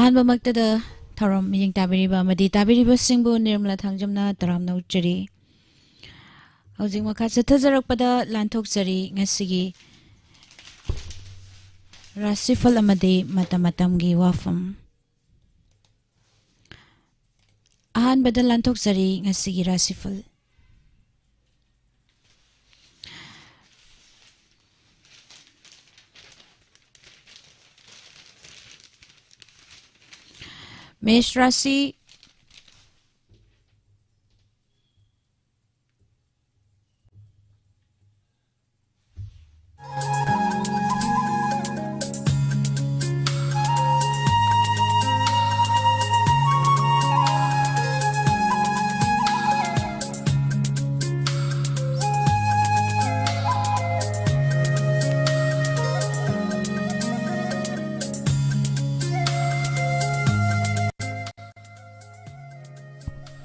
ꯑꯍꯥꯟꯕꯃꯛꯇꯗ ꯊꯧꯔꯝ ꯃꯤꯌꯦꯡ ꯇꯥꯕꯤꯔꯤꯕ ꯑꯃꯗꯤ ꯇꯥꯕꯤꯔꯤꯕꯁꯤꯡꯕꯨ ꯅꯤꯔꯃꯂꯥ ꯊꯥꯡꯖꯝꯅ ꯇꯔꯥꯝꯅ ꯎꯠꯆꯔꯤ꯫ ꯍꯧꯖꯤꯛ ꯃꯈꯥ ꯆꯠꯊꯖꯔꯛꯄꯗ ꯂꯥꯟꯊꯣꯛꯆꯔꯤ ꯉꯁꯤꯒꯤ ꯔꯥꯁꯤꯐꯜ ꯑꯃꯗꯤ ꯃꯇꯝ ꯃꯇꯝꯒꯤ ꯋꯥꯐꯝ꯫ ꯑꯍꯥꯟꯕꯗ ꯂꯥꯟꯊꯣꯛꯆꯔꯤ ꯉꯁꯤꯒꯤ ꯔꯥꯁꯤꯐꯜ꯫ मेष राशि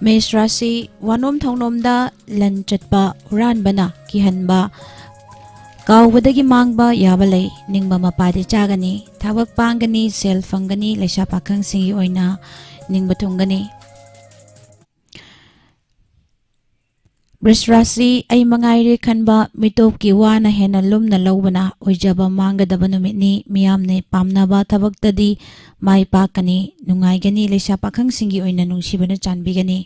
मेष राशि वानोम थौनोमदा लन चटपा हुरानबना किहनबा काउबदगी मांगबा याबा लई निंगबा मपादि चागनी थबक पांगनी सेल फंगनी लेशा पाखंग सिंगी ओइना निंगबा थुंगनी। वृष राशि ऐ मंगाइरे खनबा मिटोप की वाना हेना लुमना लौबना ओइजबा मांगदबा नुमितनी मियामने पामनाबा थबक्तदी माई पाकनी नुंगाइगनी लेशा पाखंग सिंगी ओइना नुंसिबना चानबिगनी।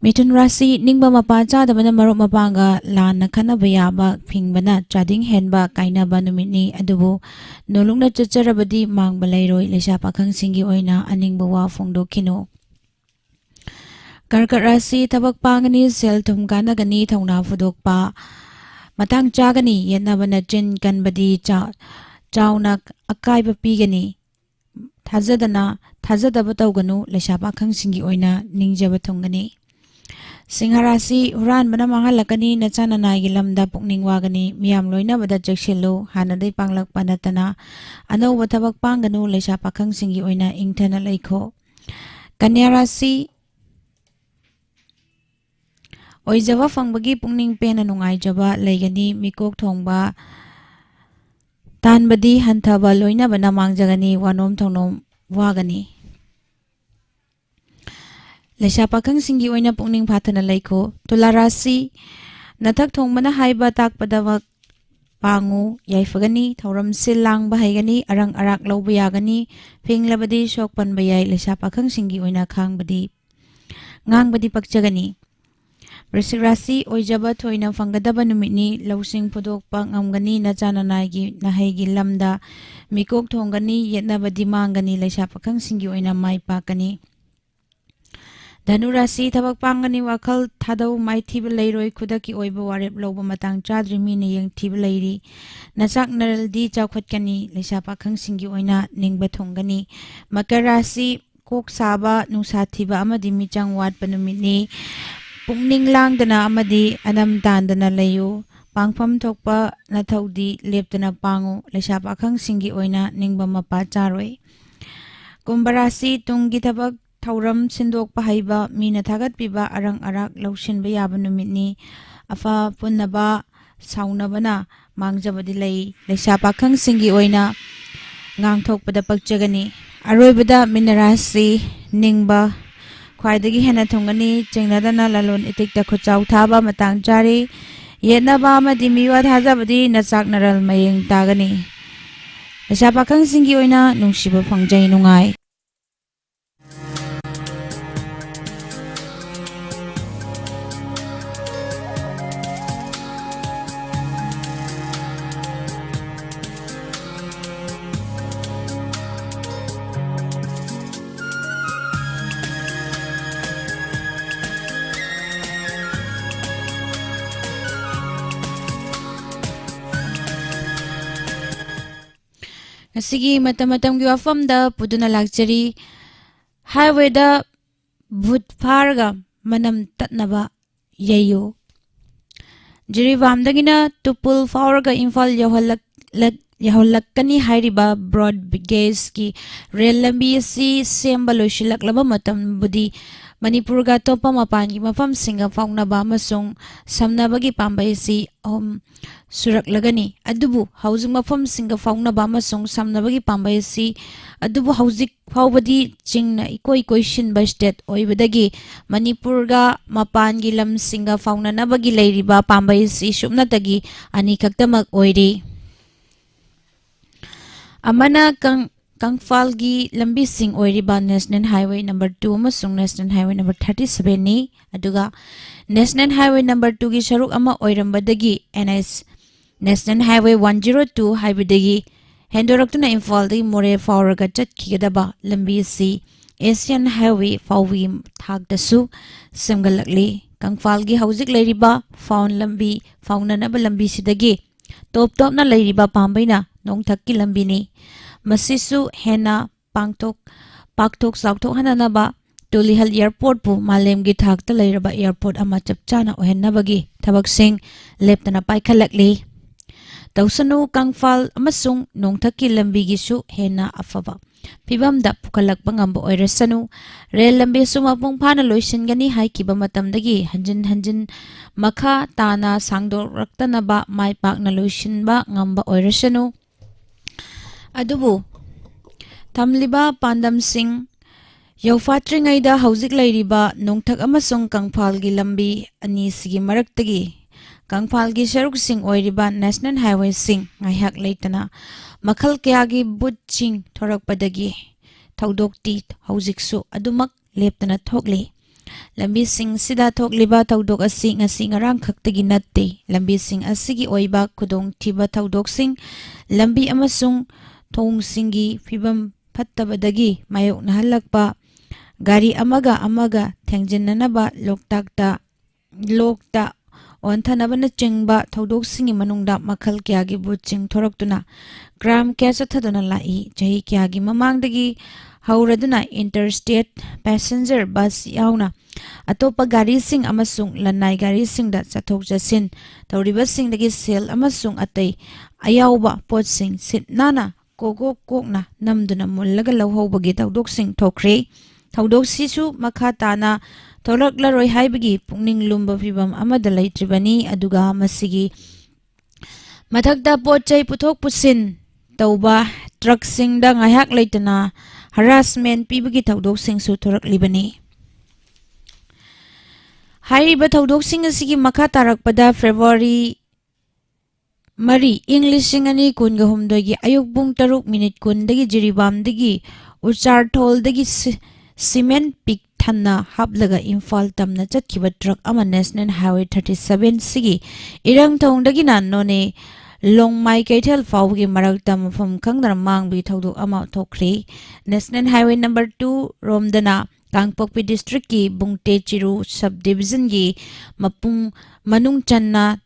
मिथुन राशि निंगबा मपा चादबना मरुप मपांगा लाना खनबा याबा फिंगबना चादिंग हेनबा काइनाबा नुमितनी अदुबु नोलुंगना चचरबदी मांगबा लैरोय लेशा पाखंग सिंगी ओइना अनिंगबा वा फोंदोखिनो। कर्कट राशि थबक पांगनी सेल थुम कानगनी थौना फुदोकपा मतंग चागनी येनबना चिन कनबदी चाउना अकाइबा पीगनी थाजदबा तौगनु लेशा पाखंग सिंगी ओइना निंगजबा थुंगनी। सिंह राशि हुरानबना मांगलकनी नचाननाइगी लमदा पुकनिंग वागनी मियाम लोइनबदा चेक्सिलु हानदै पांगलकपा नतना अनौबा थबक पांगनु लेशा पाखंग सिंगी ओइना इंगथना लैखो। कन्या राशि ओइजबा फंगबगी पुकनिंग पेना नुंगाइजबा लैगनी मिकोक थोंगबा तानबदी हंथबा लोइनबना मांगजगनी वानोम थौनोम वागनी। लेशा पाखंग सिंगी ओइना पुकनिंग फाथना लैखो। तुला राशि नथक थोंगबना हाइबा ताकपदवक पांगु याइफगनी थौरम सिल लांगबा हैगनी अरंग अराक लौबा यागनी फिंगलबदी सोकपनबा याइ लेशा पाखंग सिंगी ओइना ngangbadi pakchagani। वृश्चिक राशि ओइजबा थोइना फंगदबा नुमितनी लौसिंग फुदोकपा ngamgani nachananaigi nahaygi lamda mikok thongani yetnabadi mangani लेशा पाखंग सिंगी ओइना माइ पाकनी। धनु राशि थबक पांगनी वाखल थादौ माइथीबा लैरोय खुदकी ओइबा वारेप लौबा मतंग चाद्रि मीना येंगथीबा लैरी नचाक नरलदी चाउखटकनी लेशा पाखंग सिंगी ओइना निंगबा थोंगनी। मकर राशि कोक साबा नुसा थीबा अमदी मिचंग वाटपा नुमितनी पुकनिंग लांगदना अमदी अनम तांदना लैयो पांगफम थोकपा नथौदी लेपतना पांगु लेशा पाखंग सिंगी ओइना निंगबा मपा चारोय। कुंभ राशि तुंगी थबक थौरम सिंदोकपा हैबा मीना थागतपिबा अरंग अराक लौसिनबा याबा नुमितनी अफा पुन्नबा साउनबना मांगजबदी लई लेशा पाखंग सिंगी ओइना ngang पक्चगनी। अरोइबदा मीन राशि निंगबा ख्वाइदगी हेना थोंगनी चेंगनदना ललोन इतिकता खुचाउ थाबा मतंग चारी येनबा अमदी मिवा थाजबदी नचाक नरल मयेंग तागनी लेशा पाखंग सिंगी ओइना नुंसिबा फंगजै नुंगाई। Asigi matam-matam gi wafam da puduna lakchari highway da भूत फारगा मनम तत्नबा ययो जिरीवामदगिना तुपुल फावरगा इम्फाल यहलक्कनी हाइरिबा ब्रॉड गेज की रेल लंबी असि सेम्बा लोइसिलक्लबा मतम बुदी Manipurga topa mapangi mafam singa faunaba amasung samnabagi pambai si suraklagani adubu housing mafam singa faunaba amasung samnabagi pambai si adubu hauzik faubadi chingna ikoi shinba state oibadagi Manipurga mapangi lam singa faunanabagi leiriba pambai si shupnatagi ani kaktamak oiri amana Phal gi lambi sing oiriba National Highway number 2 amasung National Highway number 37 ni aduga National Highway number 2 gi saruk ama oirambadagi NS National Highway 102 haibadagi hendoraktuna Phal dagi more fauraga chatkigadaba lambi si Asian Highway fauwi thagdasu semgalakli Phal gi hauzik leiriba faunanaba lambi sidagi top na leiriba pambaina nongthakki lambi ni Masisu hena paktok sautok hananaba Tulihal Airport pu malem gi thakta leiraba airport ama chapchana ohenabagi thabaksing leptana paikhalakli tausanu Phal amasung nongthakki lambi gi su hena afaba pibamda pukalakpa ngamba oirasanu rail lambi su mapung phana loisingani haikiba matamdagi hanjin makha tana sangdoraktanaba maipakna loisinba ngamba oirasanu adubu tamliba pandam sing yaufatringaida hauzik leiriba nongthak amasung Phal gi lambi ani sigi maraktagi Phal gi saruk sing oiriba National Highway sing ngaihat leitana makhal kayagi butching thorakpadagi thaudokti hauziksu adumak leptana thokli lambi sing sida thokliba thaudok asi ngasi ngarang khaktagi natte lambi sing asigi oiba khudong thiba thaudok sing lambi amasung thong singi fibam fattabadagi mayok nahalakpa gari amaga thengjinanaba lokta onthanabana chingba thaudok singi manungda makhal kyagi butching thoraktuna gram kesa thaduna lai jahi kyagi mamangdagi hauraduna interstate passenger bus yauna atopa gari sing amasung lanai gari sing da chathok jasin tawriba sing dagi sel amasung atai ayawba pot sing sit nana kokna namduna mullaga lawhobagi tawdok sing thokre tawdok sisu makha tana tholaklaroi haibagi pungning lumba fibam amada leitribani aduga masigi mathakta potchai puthok pusin tawba truck sing da ngaihat leitana harassment pibagi tawdok sing su thoraklibani hairiba tawdok sing asigi makha tarakpada February Mari English singani kunga humdogi ayuk bung taruk minute kundagi jiribamdagi ucharthol dagi cement pik thanna haplaga Phal tamna chatkiba truck ama National Highway 37 sigi irang thongdagi nannone longmai kaithel fawgi marakta mafam khangdar mangbi thaudok ama thokre National Highway number 2 romdana Kangpokpi district ki bungte chiru subdivision gi mapung manung channa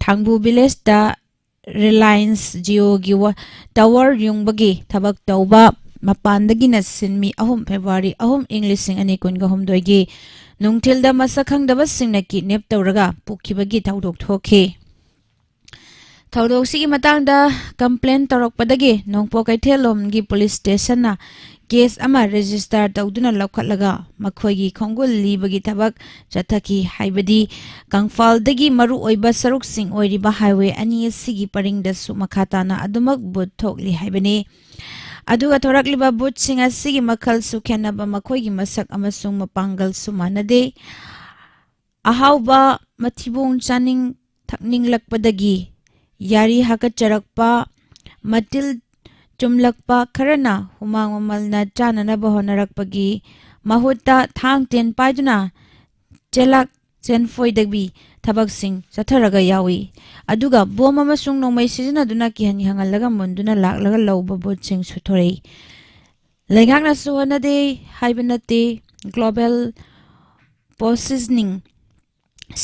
thangbu village da Reliance Jio gi tower yungbagi thabak tawba mapandagi na sinmi February English sing ani kunga humdoigi nungthilda masakhangdaba singna kidnap tawraga pukhibagi tawdok thokhe tawdok sigi matangda complaint tawrakpadagi nongpo kaithelom gi police station na case ama register tawduna lokhatlaga makhoigi khongul libagi thabak chathaki haibadi Phal dagi maru oiba saruk sing oiriba highway ani sigi paringda su makhatana adumak but thokli haibani aduga thorakliba but sing asigi makhal su khenaba makhoigi masak amasung mapangal su manade ahauba mathibong chaning thakning lakpadagi yari hakat charakpa matil chumlakpa kharana humang mamalna chananaba honarakpagi mahutta thang ten paiduna chelak chenfoidagi thabak sing chatharaga yawi aduga bom amasung nomai sijinaduna kihani hangalaga munduna laklaga lawba bot sing suthorei leghakna suhanade haibanate global positioning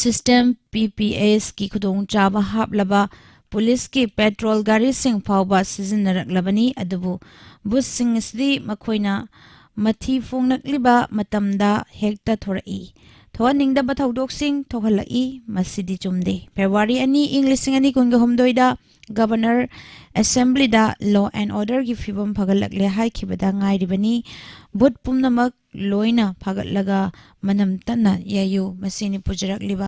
system PPS ki khudong chaba haplaba police ki petrol gari sing phawba sijinaraklabani adubu bus sing isdi makhoina mathi fongnakliba matamda hekta thorai थोहन्निंगदबा थौदोकसिंग थोहल्लई मसिदि चुमदे February 2 ꯏꯪ 2026 governor assembly दा law and order की फिबम फगलकले हाइखिबदा ngairibani बुत पुमनमक लोइना फगलगा मनम तना यायु मसिनि पुजरकलिबा